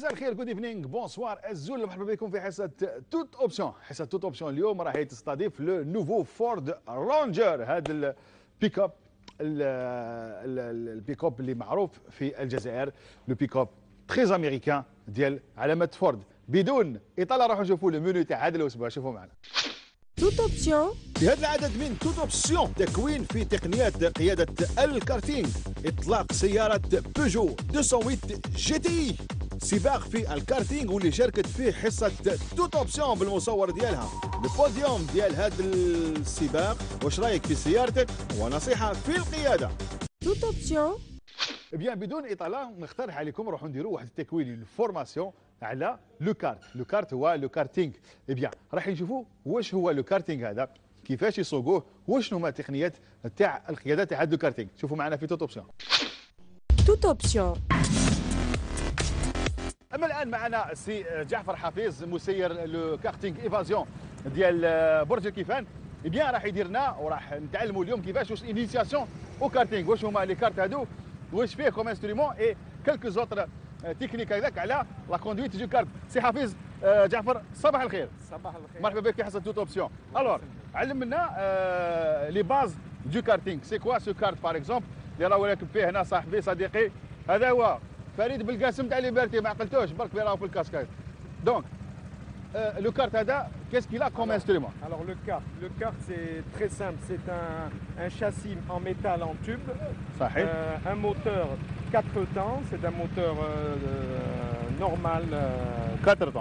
مساء الخير، جود ايفنينغ، بونسوار، الزول، مرحبا بكم في حصه توت اوبسيون. حصه توت اوبسيون اليوم راح تستضيف لو نوفو فورد رانجر، هذا البيك اب البيك اب اللي معروف في الجزائر، لو بيك اب تري امريكان ديال علامه فورد. بدون اطاله راح نشوفوا المنيو تاع هذا الاسبوع، شوفوا معنا. توت اوبسيون. في هذا العدد من توت اوبسيون، تكوين في تقنيات قياده الكارتينغ، اطلاق سياره بيجو 208 جي تي، سباق في الكارتينغ واللي شاركت فيه حصه توت اوبسيون بالمصور ديالها، البوديوم ديال هذا السباق. واش رايك في سيارتك؟ ونصيحه في القياده. توت اوبسيون. بيان بدون اطاله نقترح عليكم نروحوا نديروا واحد التكوين الفورماسيون على لو كارت. لو كارت هو لو كارتينغ. بيان راح نشوفوا واش هو لو كارتينغ هذا، كيفاش يسوقوه، وشنو هما التقنيات تاع القياده تاع هذا لو كارتينغ. شوفوا معنا في توت اوبسيون. توت اوبسيون. اما الان معنا السي جعفر حفيظ، مسير لو كارتينغ ايفازيون ديال برج الكيفان. بيان راح يديرنا وراح نتعلموا اليوم كيفاش واش انيسياسيون او كارتينغ، واش هما لي كارت هادو، واش فيه كوم انسترومون اي كالكو زوتر تكنيك هذاك على لا كوندويت دو كارت. سي حفيظ جعفر، صباح الخير. صباح الخير، مرحبا بك في حصه توت اوبسيون. الوغ علمنا لي باز دو كارتينغ. سي كوا سو كارت باغ اكزومبل اللي راهو راكب فيه هنا صاحبي صديقي، هذا هو فريد بالقاسم تاع ليبرتي، ما عقلتوش برك راهو في الكاسكايت. دونك le carte ADA, qu'est-ce qu'il a comme instrument? Alors le kart c'est très simple, c'est un châssis en métal en tube, un moteur 4 temps, c'est un moteur normal, 4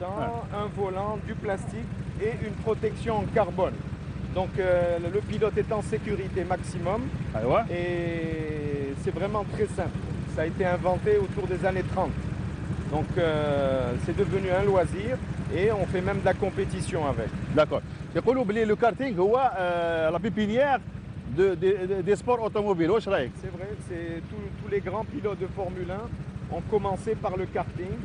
temps, un volant, du plastique et une protection en carbone. Donc le pilote est en sécurité maximum et c'est vraiment très simple. Ça a été inventé autour des années 30. Donc c'est devenu un loisir et on fait même de la compétition avec. D'accord. يقولوا بلي لو كارتينغ هو لا بيبينيير des sports automobiles. واش رايك؟ C'est vrai, c'est tous les grands pilotes de Formule 1 ont commencé par le karting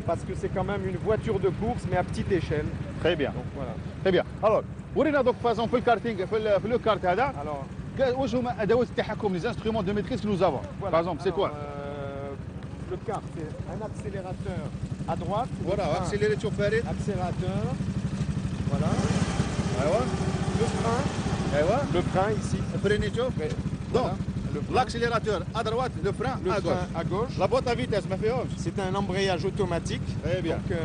parce que c'est quand même une voiture de course mais à petite échelle. Très bien. Donc voilà. Très bien. Alors ورينا دوك فازون في الكارتينغ في لو كارت هذا. Alors واش هما ادوات التحكم، les instruments de maîtrise que nous avons. Par exemple, c'est quoi? Le kart, c'est un accélérateur à droite. Voilà, accélérateur Farid. Accélérateur. Voilà. Le frein. Le frein ici. Donc, l'accélérateur à droite, le frein à gauche. La boîte à vitesse, ma fille. C'est un embrayage automatique. Très bien. Donc,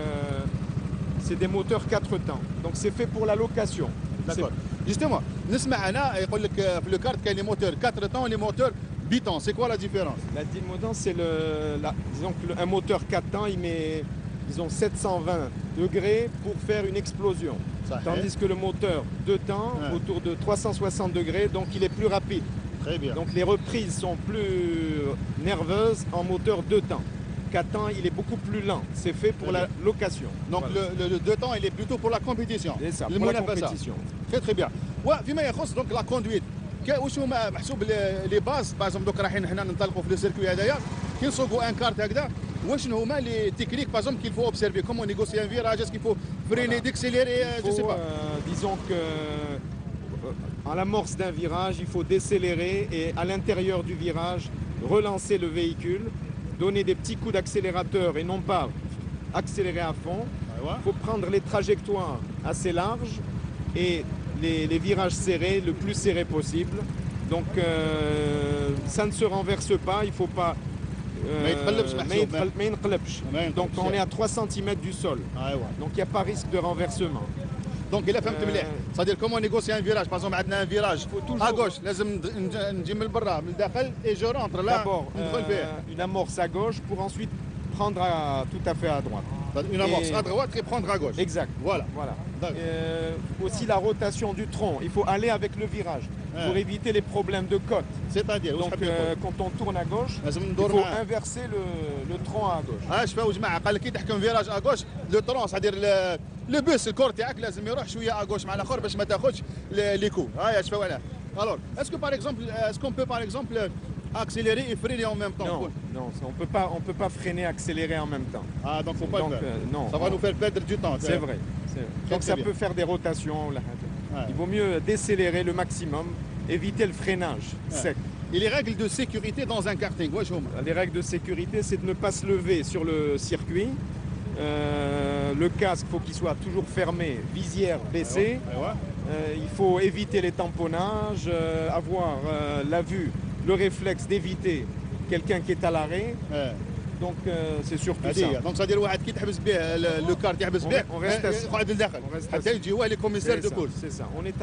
c'est des moteurs 4 temps. Donc, c'est fait pour la location. D'accord. Justement, نسمع أنا يقول لك في لو كارت كاين لي موتور 4 temps et les moteurs 8 temps. C'est quoi la différence? La différence, c'est disons qu'un moteur 4 temps, il met, disons, 720 degrés pour faire une explosion. Tandis que le moteur 2 temps, autour de 360 degrés, donc il est plus rapide. Très bien. Donc les reprises sont plus nerveuses en moteur 2 temps. 4 temps, il est beaucoup plus lent. C'est fait pour la location. Donc voilà. le 2 temps, il est plutôt pour la compétition. C'est ça, pour la compétition. Très très bien. وفيما يخص donc la conduite, واش هما محسوب لي باز باغ اكزومبل؟ دوك رايحين حنا ننطلقوا في لو سيركوي هذايا كي نسوقوا ان كارت هكذا، واش هما لي تكنيك باغ اكزومبل كيل فو اوبسيرفي كومون نيغوسي ان فيراج، اسكو يفو فريني ديكسيليري جو سي با. Disons que à l'amorce d'un virage, il faut décélérer et à l'intérieur du virage, relancer le véhicule, donner des petits coups d'accélérateur et non pas accélérer à fond. Il faut prendre les trajectoires assez larges et les virages serrés, le plus serré possible. Donc ça ne se renverse pas, il ne faut pas... Donc on est à 3 cm du sol. Donc il n'y a pas risque de renversement. Donc il a fait مليح. C'est-à-dire comment négocier un virage. Par exemple, عندنا un virage à gauche, لازم نجي من برا من الداخل et je rentre là. D'abord une amorce à gauche pour ensuite prendre tout à fait à droite. Une amorce à droite et prendre à gauche. Exact. Voilà. Aussi la rotation du tronc. Il faut aller avec le virage pour éviter les problèmes de côte. C'est-à-dire donc quand on tourne à gauche, il faut inverser le tronc à gauche. شوفوا جماعه، قال لك كي تحكم فيراج à gauche لو ترون c'est-à-dire لو بوس الكور تاعك لازم يروح شويه à gauche مع الاخر باش ما تاخذش لي كو. هاي شوفوا علاه. Alors, est-ce que par exemple, est-ce qu'on peut par exemple accélérer et freiner en même temps? Non, on peut pas freiner, accélérer en même temps. Ah, donc faut pas le faire. Non. Ça va nous faire perdre du temps. C'est vrai. Donc ça peut faire des rotations. Il vaut mieux décélérer le maximum, éviter le freinage sec. Et les règles de sécurité dans un karting, واش هما؟ Les règles de sécurité, c'est de ne pas se lever sur le circuit. Le casque, il faut qu'il soit toujours fermé, visière baissée. أيوة. Il faut éviter les tamponnages, avoir la vue, le réflexe d'éviter quelqu'un qui est à l'arrêt. Donc c'est surtout ça. هذه دونك صدير واحد كي تحبس به لو كارت يحبس به On reste assis. يقعد لداخل On reste حتى assis. يجي هو لي كوميسير C'est دو ça, كورس. c'est ça. On est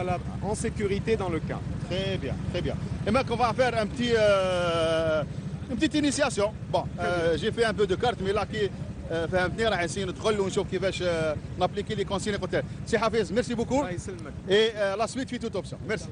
en sécurité dans le cas. Très bien, très bien. Et maintenant, on va faire une petite initiation. Bon, j'ai fait un peu de cartes, mais là, qui فهمتني راح نسيي ندخل ونشوف كيفاش نابليكي لي كونسيني قلت لك. سي حفيظ ميرسي بوكو. الله يسلمك. Et la suite في toute option. Merci.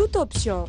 Toute option.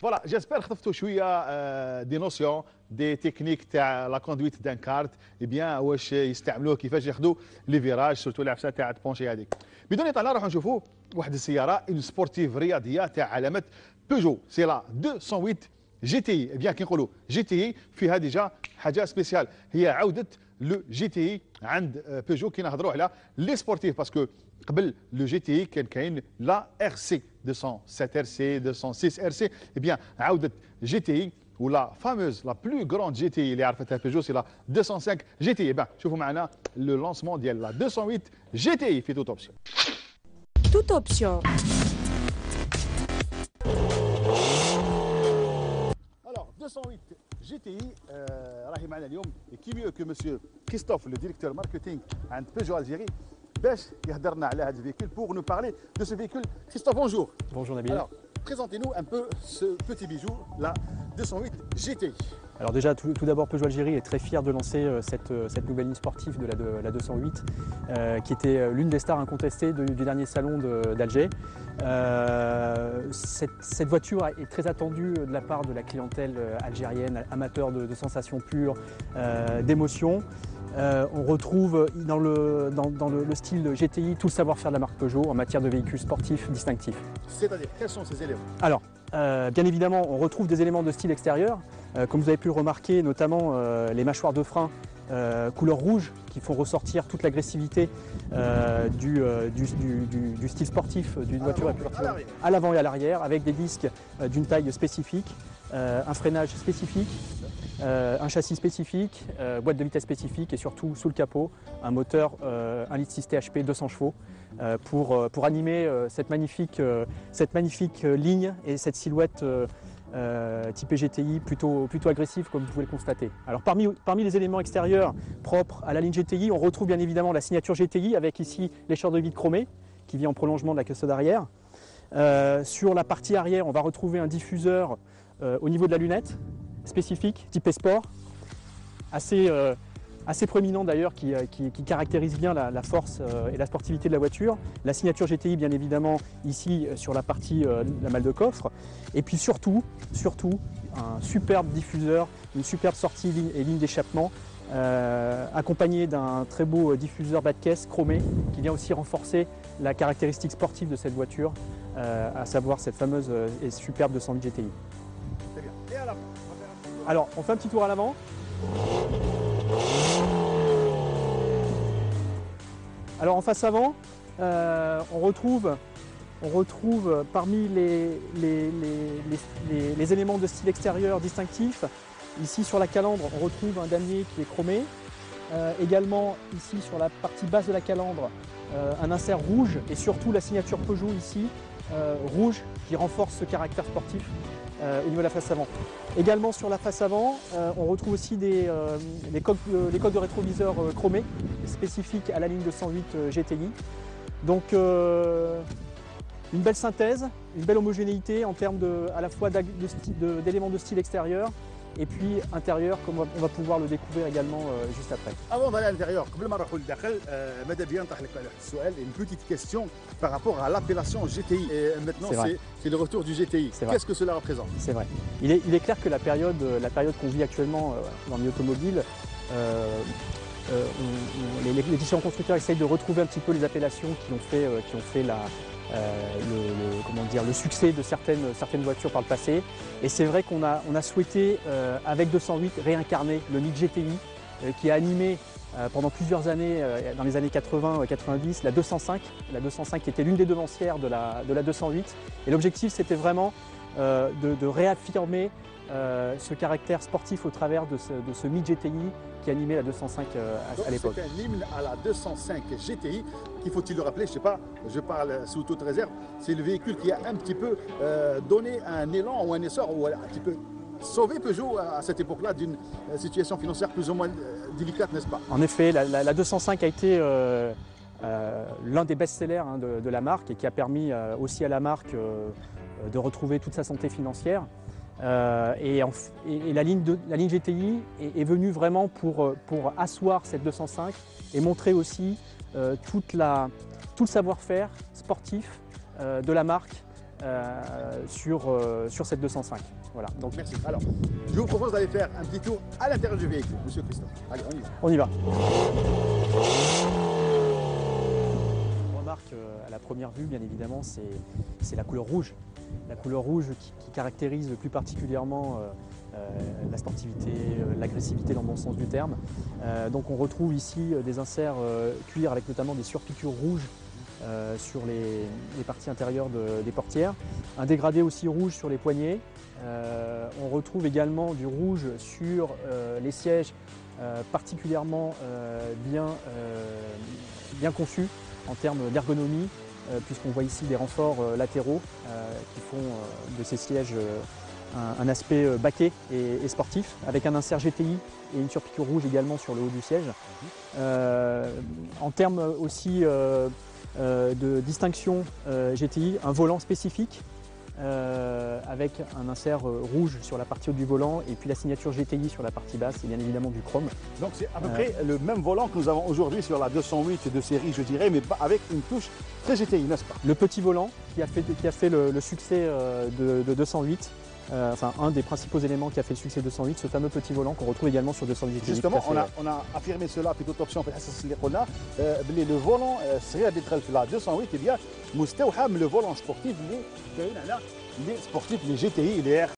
Voilà, j'espère خطفتوا شويه دي نوسيون دي تكنيك تاع لا كوندويت دان كارت اي بيان واش يستعملوه كيفاش ياخذوا لي فيراج سورتو العفسه تاع بونشي هذيك. بدون اطاله نروحوا نشوفوا واحد السياره اون سبورتيف رياضيه تاع علامه بيجو سي لا 208 جي تي اي بيان كي نقولوا جي تي اي فيها ديجا حاجه سبيسيال هي عوده لو جي تي اي عند بيجو كي نهضروا على لي سبورتيف باسكو قبل لو جي تي اي كان لا ار سي 207 ار سي 206 ار سي اي بيان عوده جي تي اي ولا فاموز لا بلو غروند جي تي اي اللي عرفتها بيجو سي لا 205 جي تي اي بيان شوفوا معنا لو لونسمون ديال لا 208 جي تي اي في توت اوبسيون. Toute option. Alors 208 GTI راهي معنا اليوم كي ميو كو مسيو كريستوف لو ديريكتور ماركتينغ عند بيجو الجيري باش يهضرنا على هذا الفيكول pour nous parler de ce véhicule. Christophe, bonjour. Bonjour Nabil. Alors, présentez-nous un peu ce petit bijou, la 208 GTI. Alors déjà, tout d'abord, Peugeot Algérie est très fier de lancer cette nouvelle ligne sportive de la 208, qui était l'une des stars incontestées du dernier salon d'Alger. Cette voiture est très attendue de la part de la clientèle algérienne, amateur de sensations pures, d'émotions. On retrouve dans le style GTI tout le savoir-faire de la marque Peugeot en matière de véhicules sportifs distinctifs. C'est-à-dire, quels sont ces éléments? Alors, bien évidemment, on retrouve des éléments de style extérieur, comme vous avez pu le remarquer, notamment les mâchoires de frein couleur rouge qui font ressortir toute l'agressivité du style sportif d'une voiture à l'avant et à l'arrière, avec des disques d'une taille spécifique, un freinage spécifique, un châssis spécifique, boîte de vitesse spécifique et surtout sous le capot un moteur 1,6 litre THP 200 chevaux pour animer cette magnifique ligne et cette silhouette typée GTI plutôt agressive comme vous pouvez le constater. Alors parmi les éléments extérieurs propres à la ligne GTI, on retrouve bien évidemment la signature GTI avec ici l'écheur de vide chromé qui vient en prolongement de la caisse d'arrière. Sur la partie arrière, on va retrouver un diffuseur au niveau de la lunette spécifique, type Sport, assez proéminent d'ailleurs, qui caractérise bien la force et la sportivité de la voiture. La signature GTI bien évidemment ici sur la partie la malle de coffre. Et puis surtout un superbe diffuseur, une superbe sortie et ligne d'échappement, accompagné d'un très beau diffuseur bas de caisse chromé qui vient aussi renforcer la caractéristique sportive de cette voiture, à savoir cette fameuse et superbe 208 GTI. Très bien. Et à l'avant? Alors, on fait un petit tour à l'avant. Alors, en face avant, on retrouve parmi les éléments de style extérieur distinctifs, ici sur la calandre, on retrouve un damier qui est chromé. Également, ici sur la partie basse de la calandre, un insert rouge et surtout la signature Peugeot ici, rouge, qui renforce ce caractère sportif. au niveau de la face avant. Également sur la face avant, on retrouve aussi les coques de rétroviseur chromées spécifiques à la ligne 208 GTI. Donc une belle synthèse, une belle homogénéité en termes à la fois d'éléments de style extérieur et puis intérieur, comme on va pouvoir le découvrir également juste après. Avant d'aller à l'intérieur, قبل ما نروحوا للداخل ماذا بيا نطرح لك واحد السؤال, une petite question par rapport à l'appellation GTI. Et maintenant c'est le retour du GTI. Qu'est-ce que cela représente? C'est vrai. Il est clair que la période qu'on vit actuellement dans le milieu automobile, les différents constructeurs essayent de retrouver un petit peu les appellations qui ont fait le succès de certaines voitures par le passé. Et c'est vrai qu'on a souhaité, avec 208, réincarner le mythe GTI qui a animé pendant plusieurs années, dans les années 80-90, la 205 qui était l'une des devancières de la 208. Et l'objectif, c'était vraiment de réaffirmer ce caractère sportif au travers de ce mythe GTI qui animait la 205 à l'époque. C'est un hymne à la 205 GTI, qu'il faut-il le rappeler, je ne sais pas, je parle sous toute réserve, c'est le véhicule qui a un petit peu donné un élan ou un essor, ou un petit peu sauvé Peugeot à cette époque-là d'une situation financière plus ou moins délicate, n'est-ce pas? En effet, la 205 a été l'un des best-sellers de la marque et qui a permis aussi à la marque de retrouver toute sa santé financière. Et la ligne GTI est venue vraiment pour asseoir cette 205 et montrer aussi tout le savoir-faire sportif de la marque sur cette 205. Voilà, donc merci. Alors, je vous propose d'aller faire un petit tour à l'intérieur du véhicule, monsieur Christophe. Allez, on y va. On y va. On remarque à la première vue, bien évidemment, c'est la couleur rouge. La couleur rouge qui caractérise plus particulièrement la sportivité, l'agressivité dans le bon sens du terme. Donc on retrouve ici des inserts cuir avec notamment des surpiqûres rouges sur les parties intérieures des portières. Un dégradé aussi rouge sur les poignées. On retrouve également du rouge sur les sièges particulièrement bien conçus en termes d'ergonomie. Puisqu'on voit ici des renforts latéraux qui font de ces sièges un aspect baquet et sportif, avec un insert GTI et une surpiqûre rouge également sur le haut du siège. En termes aussi de distinction GTI, un volant spécifique avec un insert rouge sur la partie haute du volant et puis la signature GTI sur la partie basse et bien évidemment du chrome. Donc c'est à peu près le même volant que nous avons aujourd'hui sur la 208 de série, je dirais, mais avec une touche très GTI, n'est-ce pas? Le petit volant qui a fait le succès de 208, enfin un des principaux éléments qui a fait le succès de 208, ce fameux petit volant qu'on retrouve également sur 208 GTI. Justement, on a affirmé cela في toute option في الحصص اللي قلنا بلي le volant الصغير اللي دخل في la 208 eh bien مستوحى من le volant sportif اللي كاين على les sportifs, les GTI, les